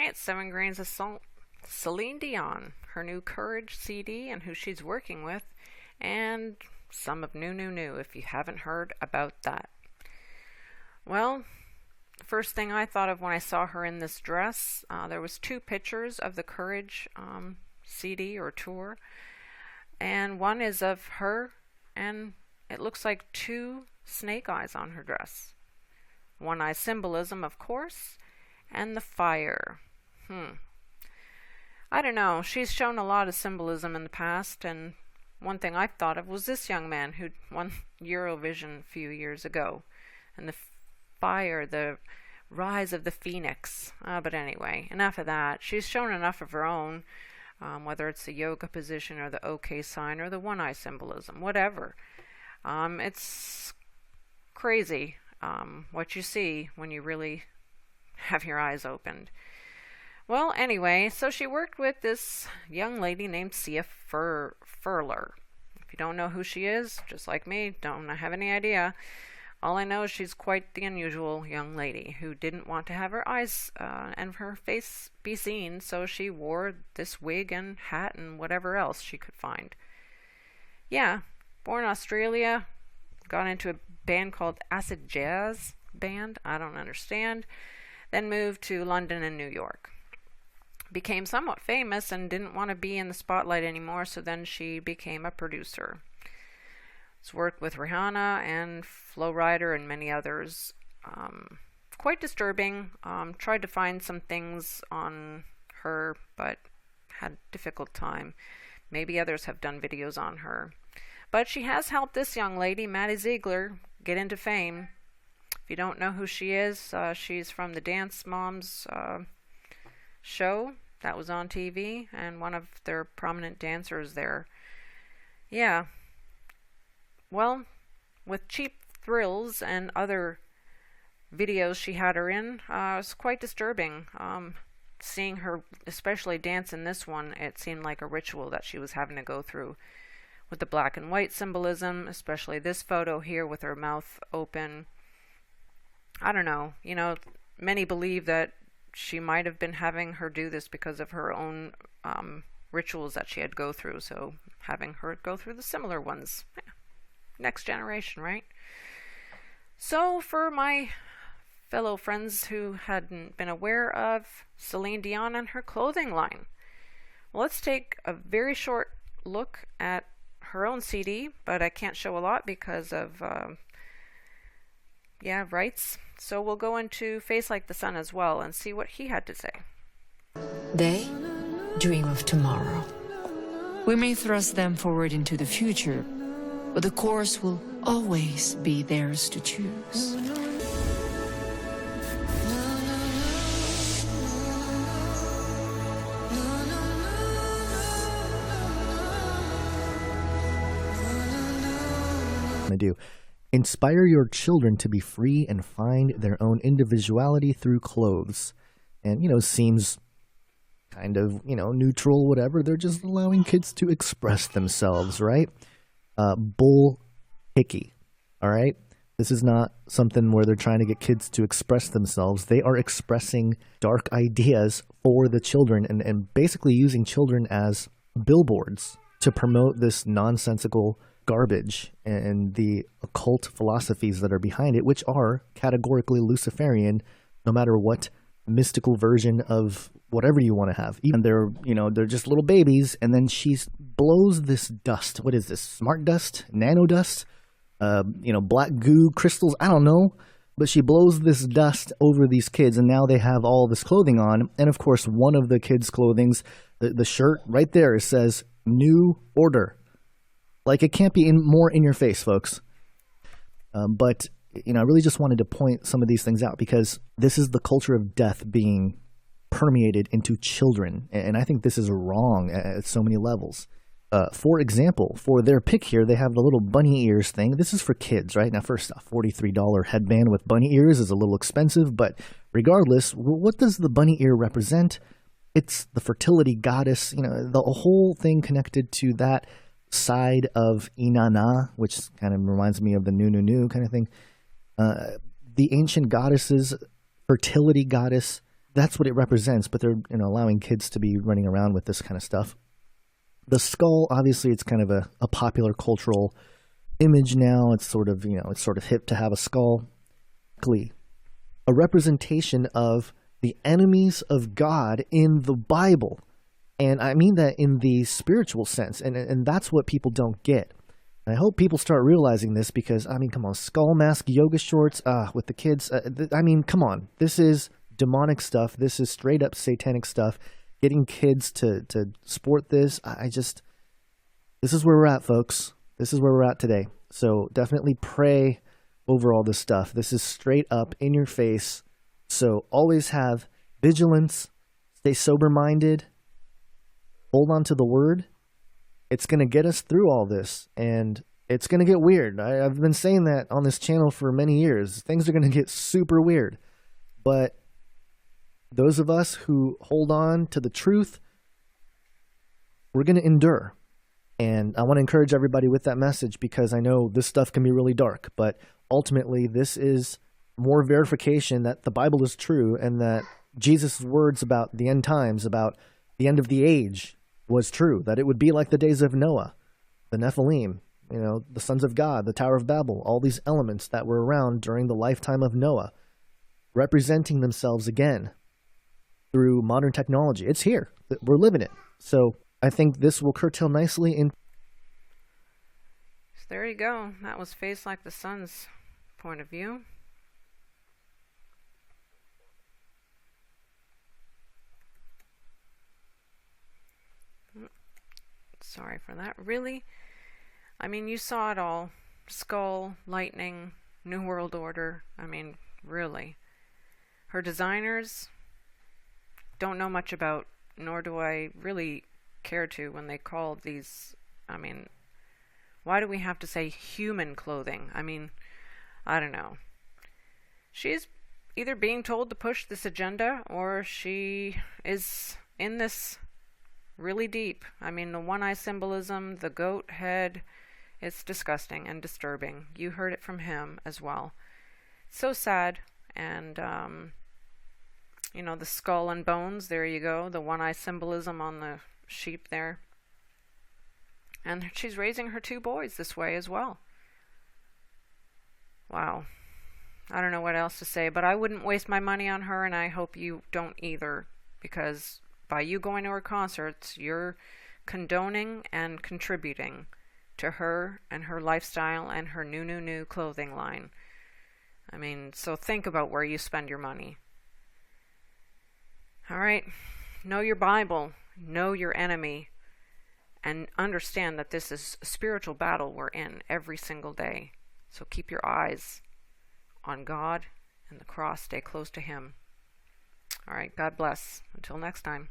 Hey, it's 7 Grains of Salt. Celine Dion, her new Courage CD and who she's working with, and some of Nununu if you haven't heard about that. Well, the first thing I thought of when I saw her in this dress, there was two pictures of the Courage CD or tour, and one is of her, and it looks like two snake eyes on her dress. One eye symbolism, of course, and the fire. I don't know. She's shown a lot of symbolism in the past, and one thing I thought of was this young man who won Eurovision a few years ago, and the fire, the rise of the phoenix. But anyway, enough of that. She's shown enough of her own, whether it's the yoga position or the OK sign or the one eye symbolism, whatever. It's crazy what you see when you really have your eyes opened. Well, anyway, so she worked with this young lady named Sia Furler. If you don't know who she is, just like me, don't have any idea. All I know is she's quite the unusual young lady who didn't want to have her eyes and her face be seen, so she wore this wig and hat and whatever else she could find. Yeah, born in Australia, got into a band called Acid Jazz Band, I don't understand, then moved to London and New York. Became somewhat famous and didn't want to be in the spotlight anymore, so then she became a producer. She's worked with Rihanna and Flo Rida and many others. Quite disturbing. Tried to find some things on her, but had a difficult time. Maybe others have done videos on her. But she has helped this young lady, Maddie Ziegler, get into fame. If you don't know who she is, she's from the Dance Moms show that was on TV, and one of their prominent dancers there. Yeah. Well, with Cheap Thrills and other videos she had her in, it was quite disturbing. Seeing her especially dance in this one, it seemed like a ritual that she was having to go through. With the black and white symbolism, especially this photo here with her mouth open. I don't know. You know, many believe that she might have been having her do this because of her own rituals that she had go through, so having her go through the similar ones. Next generation, right? So for my fellow friends who hadn't been aware of Celine Dion and her clothing line, let's take a very short look at her own CD, but I can't show a lot because of rights. So we'll go into Face Like the Sun as well and see what he had to say. They dream of tomorrow. We may thrust them forward into the future, but the course will always be theirs to choose. Do. Inspire your children to be free and find their own individuality through clothes. And, seems kind of, neutral, whatever. They're just allowing kids to express themselves, right? Bull hickey, all right? This is not something where they're trying to get kids to express themselves. They are expressing dark ideas for the children and basically using children as billboards to promote this nonsensical garbage and the occult philosophies that are behind it, which are categorically Luciferian, no matter what mystical version of whatever you want to have. Even they're just little babies, and then she blows this dust. What is this? Smart dust? Nano dust? Black goo crystals? I don't know. But she blows this dust over these kids, and now they have all this clothing on. And of course, one of the kids' clothing's, the shirt right there, says New Order. Like, it can't be more in your face, folks. But I really just wanted to point some of these things out because this is the culture of death being permeated into children. And I think this is wrong at so many levels. For example, for their pick here, they have the little bunny ears thing. This is for kids, right? Now, first off, $43 headband with bunny ears is a little expensive. But regardless, what does the bunny ear represent? It's the fertility goddess. The whole thing connected to that side of Inanna, which kind of reminds me of the Nununu kind of thing. The ancient goddesses, fertility goddess, that's what it represents, but they're allowing kids to be running around with this kind of stuff. The skull, obviously, it's kind of a popular cultural image now. It's sort of hip to have a skull. A representation of the enemies of God in the Bible. And I mean that in the spiritual sense. And that's what people don't get. And I hope people start realizing this because, I mean, come on, skull mask, yoga shorts, with the kids. I mean, come on. This is demonic stuff. This is straight up satanic stuff. Getting kids to sport this, this is where we're at, folks. This is where we're at today. So definitely pray over all this stuff. This is straight up in your face. So always have vigilance, stay sober-minded, hold on to the word. It's going to get us through all this, and it's going to get weird. I've been saying that on this channel for many years. Things are going to get super weird. But those of us who hold on to the truth, we're going to endure. And I want to encourage everybody with that message because I know this stuff can be really dark, but ultimately this is more verification that the Bible is true and that Jesus' words about the end times, about the end of the age was true, that it would be like the days of Noah, the Nephilim, the sons of God, the Tower of Babel, all these elements that were around during the lifetime of Noah, representing themselves again through modern technology. It's here. We're living it. So I think this will curtail nicely in. So there you go. That was Face Like the Sun's point of view. Sorry for that. Really? I mean, you saw it all. Skull, lightning, New World Order. I mean, really. Her designers don't know much about, nor do I really care to when they call these, I mean, why do we have to say human clothing? I mean, I don't know. She's either being told to push this agenda or she is in this really deep. I mean, the one-eye symbolism, the goat head, it's disgusting and disturbing. You heard it from him as well. So sad. And, the skull and bones, there you go. The one-eye symbolism on the sheep there. And she's raising her 2 boys this way as well. Wow. I don't know what else to say, but I wouldn't waste my money on her, and I hope you don't either, because by you going to her concerts, you're condoning and contributing to her and her lifestyle and her Nununu clothing line. I mean, so think about where you spend your money. All right, know your Bible, know your enemy, and understand that this is a spiritual battle we're in every single day. So keep your eyes on God and the cross. Stay close to Him. All right, God bless. Until next time.